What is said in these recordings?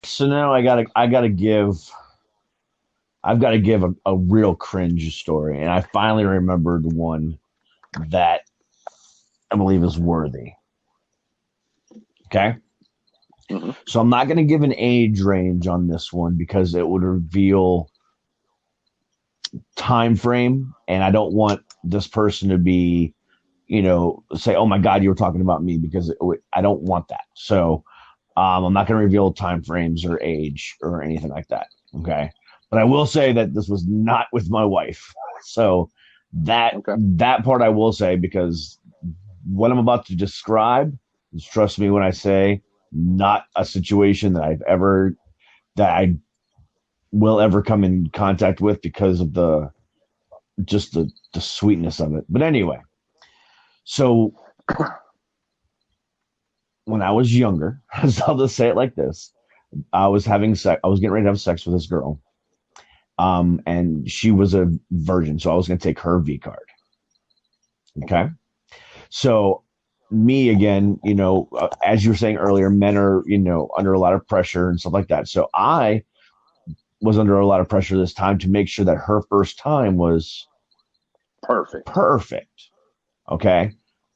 So now I've got to give a real cringe story, and I finally remembered one that I believe is worthy. Okay. Hmm. So I'm not going to give an age range on this one because it would reveal time frame, and I don't want this person to be, say, "Oh my God, you were talking about me," because I don't want that. So I'm not going to reveal time frames or age or anything like that. Okay, but I will say that this was not with my wife. So Okay. that part I will say because what I'm about to describe is, trust me when I say, not a situation that I will ever come in contact with because of the sweetness of it. But anyway, so when I was younger, I'll just say it like this: I was having sex. I was getting ready to have sex with this girl, and she was a virgin, so I was going to take her V card. Okay. Okay, so me again, as you were saying earlier, men are under a lot of pressure and stuff like that. So I was under a lot of pressure this time to make sure that her first time was Perfect. perfect. Okay.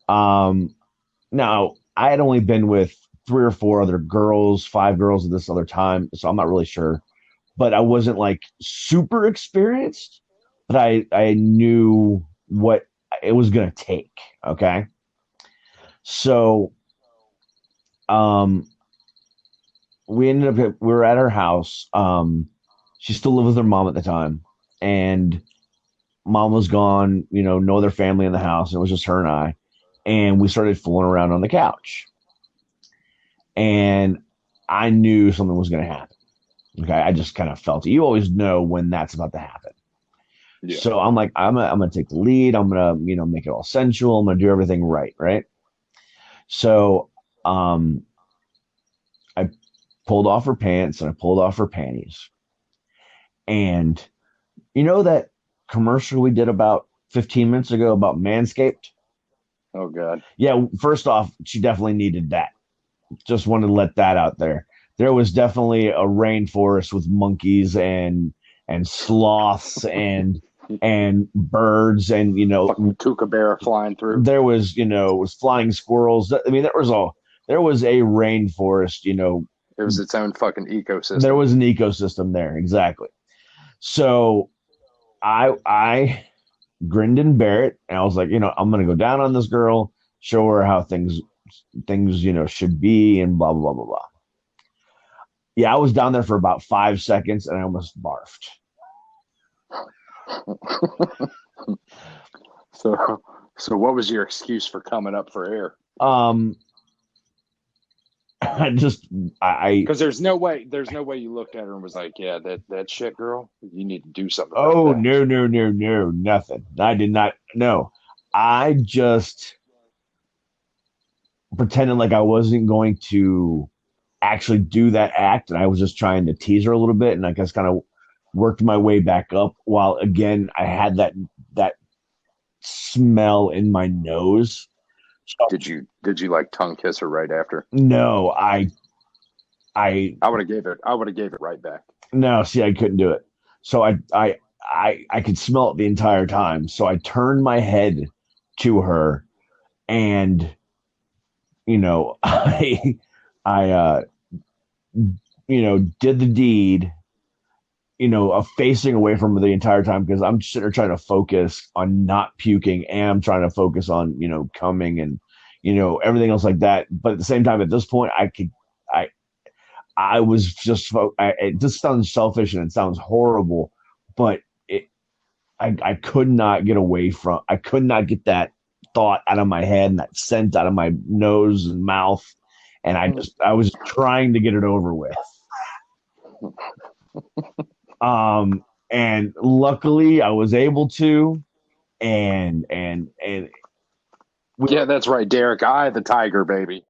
Um, Now, I had only been with three or four other girls, five girls at this other time, so I'm not really sure. But I wasn't like super experienced, but I knew what it was gonna take. Okay. So um we ended up we were at her house. She still lived with her mom at the time. And mom was gone, no other family in the house. It was just her and I. And we started fooling around on the couch. And I knew something was going to happen. Okay. I just kind of felt it. You always know when that's about to happen. Yeah. So I'm like, I'm gonna take the lead. I'm gonna, make it all sensual. I'm gonna do everything right, right? So um I pulled off her pants and I pulled off her panties. And you know that commercial we did about 15 minutes ago about Manscaped? Oh God. Yeah, first off, she definitely needed that. Just wanted to let that out there. There was definitely a rainforest with monkeys and sloths and birds, and Fucking kookaburra flying through. there was was flying squirrels. I mean, there was a rainforest. It was its own fucking There ecosystem. was an ecosystem there, exactly. So I grinned and bear it, and I was like, I'm gonna go down on this girl, show her how things should be, and blah blah blah blah blah. Yeah, I was down there for about 5 seconds, and I almost barfed. So, so what was your excuse for coming up for air? Um, I just I Because there's no way you looked at her and was like, yeah, that shit, girl, you need to do something about oh that. no no no no nothing. I did not no. I just pretended like I wasn't going to actually do that act, and I was just trying to tease her a little bit, and I just kind of worked my way back up. While again, I had that smell in my nose. So, Did you like tongue kiss her right after? no, I I would have gave it right back. no, see, I couldn't do it. So I could smell it the entire time. So I turned my head to her, and I did the deed, of facing away from her the entire time because I'm sitting there trying to focus on not puking, and I'm trying to focus on, coming and, everything else like that. But at the same time, at this point, I, I was just, it just sounds selfish and it sounds horrible, but I could not get away from, I could not get that thought out of my head and that scent out of my nose and mouth. And I was trying to get it over with. And luckily I was able to, and we Yeah, were, that's right, Derek. I the tiger, baby.